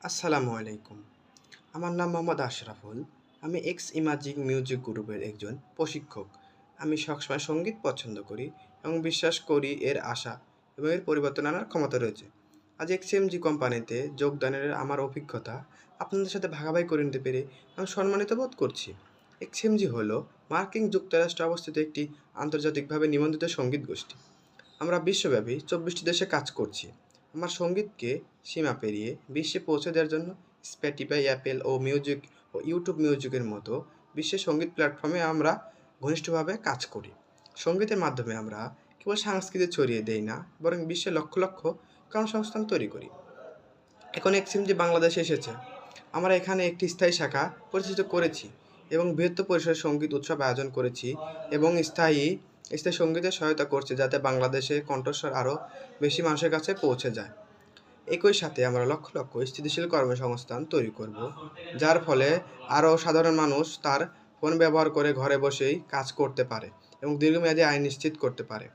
আসসালামু আলাইকুম। আমার নাম মোহাম্মদ আশরাফুল। আমি এক্স ইমাজিং মিউজিক গ্রুপের একজন প্রশিক্ষক। আমি সবসময় সঙ্গীত পছন্দ করি এবং বিশ্বাস করি এর আশা এবং এর পরিবর্তন আনার ক্ষমতা রয়েছে। আজ এক্সএমজি কোম্পানিতে যোগদানের আমার অভিজ্ঞতা আপনাদের সাথে ভাগাভাগি করে নিতে পেরে আমি সম্মানিত বোধ করছি। এক্সএমজি হলো মার্কিন যুক্তরাষ্ট্রে অবস্থিত একটি আন্তর্জাতিকভাবে নিবন্ধিত সঙ্গীত গোষ্ঠী। আমরা বিশ্বব্যাপী ২৪টি দেশে কাজ করছি। আমার সঙ্গীতকে সীমা পেরিয়ে বিশ্বে পৌঁছে দেওয়ার জন্য স্পটিফাই, অ্যাপেল ও মিউজিক ও ইউটিউব মিউজিকের মতো বিশ্বের সঙ্গীত প্ল্যাটফর্মে আমরা ঘনিষ্ঠভাবে কাজ করি। সঙ্গীতের মাধ্যমে আমরা কেবল সংস্কৃতি ছড়িয়ে দেই না, বরং বিশ্বে লক্ষ লক্ষ কর্মসংস্থান তৈরি করি। এখন এক্সএমজি বাংলাদেশে এসেছে। আমরা এখানে একটি স্থায়ী শাখা প্রতিষ্ঠিত করেছি এবং বৃহত্তর পরিসরে সঙ্গীত উৎসব আয়োজন করেছি এবং স্থায়ী স্থায়ী সঙ্গীতের সহায়তা করছে যাতে বাংলাদেশের কণ্ঠস্বর আরও বেশি মানুষের কাছে পৌঁছে যায়। একই সাথে আমরা লক্ষ লক্ষ স্থিতিশীল কর্মসংস্থান তৈরি করব, যার ফলে আরও সাধারণ মানুষ তার ফোন ব্যবহার করে ঘরে বসেই কাজ করতে পারে এবং দীর্ঘমেয়াদী আয় নিশ্চিত করতে পারে।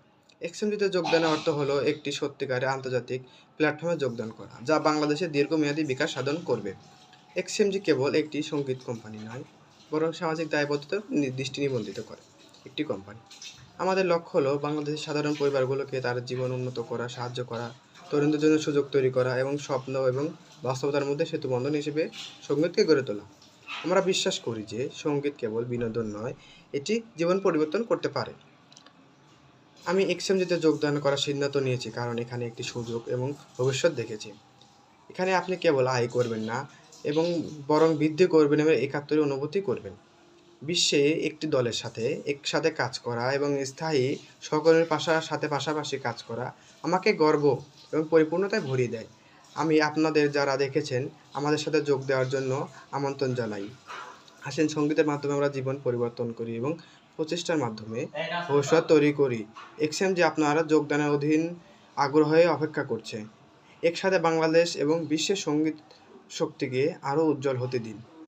এক্সএমজিতে যোগদানের অর্থ হলো একটি সত্যিকারের আন্তর্জাতিক প্ল্যাটফর্মে যোগদান করা, যা বাংলাদেশের দীর্ঘমেয়াদী বিকাশ সাধন করবে। এক্সএমজি কেবল একটি সঙ্গীত কোম্পানি নয়, বরং সামাজিক দায়বদ্ধতা দৃষ্টি নিবন্ধিত করে একটি কোম্পানি। আমাদের লক্ষ্য হলো বাংলাদেশের সাধারণ পরিবারগুলোকে তার জীবন উন্নত করা, সাহায্য করা, তরুণদের জন্য সুযোগ তৈরি করা এবং স্বপ্ন এবং বাস্তবতার মধ্যে সেতুবন্ধন হিসেবে সঙ্গীতকে গড়ে তোলা। আমরা বিশ্বাস করি যে সঙ্গীত কেবল বিনোদন নয়, এটি জীবন পরিবর্তন করতে পারে। আমি এক্সএমজিতে যোগদান করার সিদ্ধান্ত নিয়েছি কারণ এখানে একটি সুযোগ এবং ভবিষ্যৎ দেখেছি। এখানে আপনি কেবল আয় করবেন না, এবং বরং বৃদ্ধি করবেন এবং একাত্তরের অনুভূতি করবেন। বিশ্বে একটি দলের সাথে একসাথে কাজ করা এবং স্থায়ী সহকর্মীর পাশাপাশি কাজ করা আমাকে গর্ব এবং পরিপূর্ণতায় ভরিয়ে দেয়। আমি আপনাদের যারা দেখেছেন আমাদের সাথে যোগ দেওয়ার জন্য আমন্ত্রণ জানাই। আসেন, সঙ্গীতের মাধ্যমে আমরা জীবন পরিবর্তন করি এবং প্রচেষ্টার মাধ্যমে ভবিষ্যৎ তৈরি করি। এক্সএমজি আপনারা যোগদানের অধীন আগ্রহে অপেক্ষা করছে। একসাথে বাংলাদেশ এবং বিশ্বের সঙ্গীত শক্তিকে আরও উজ্জ্বল হতে দিন।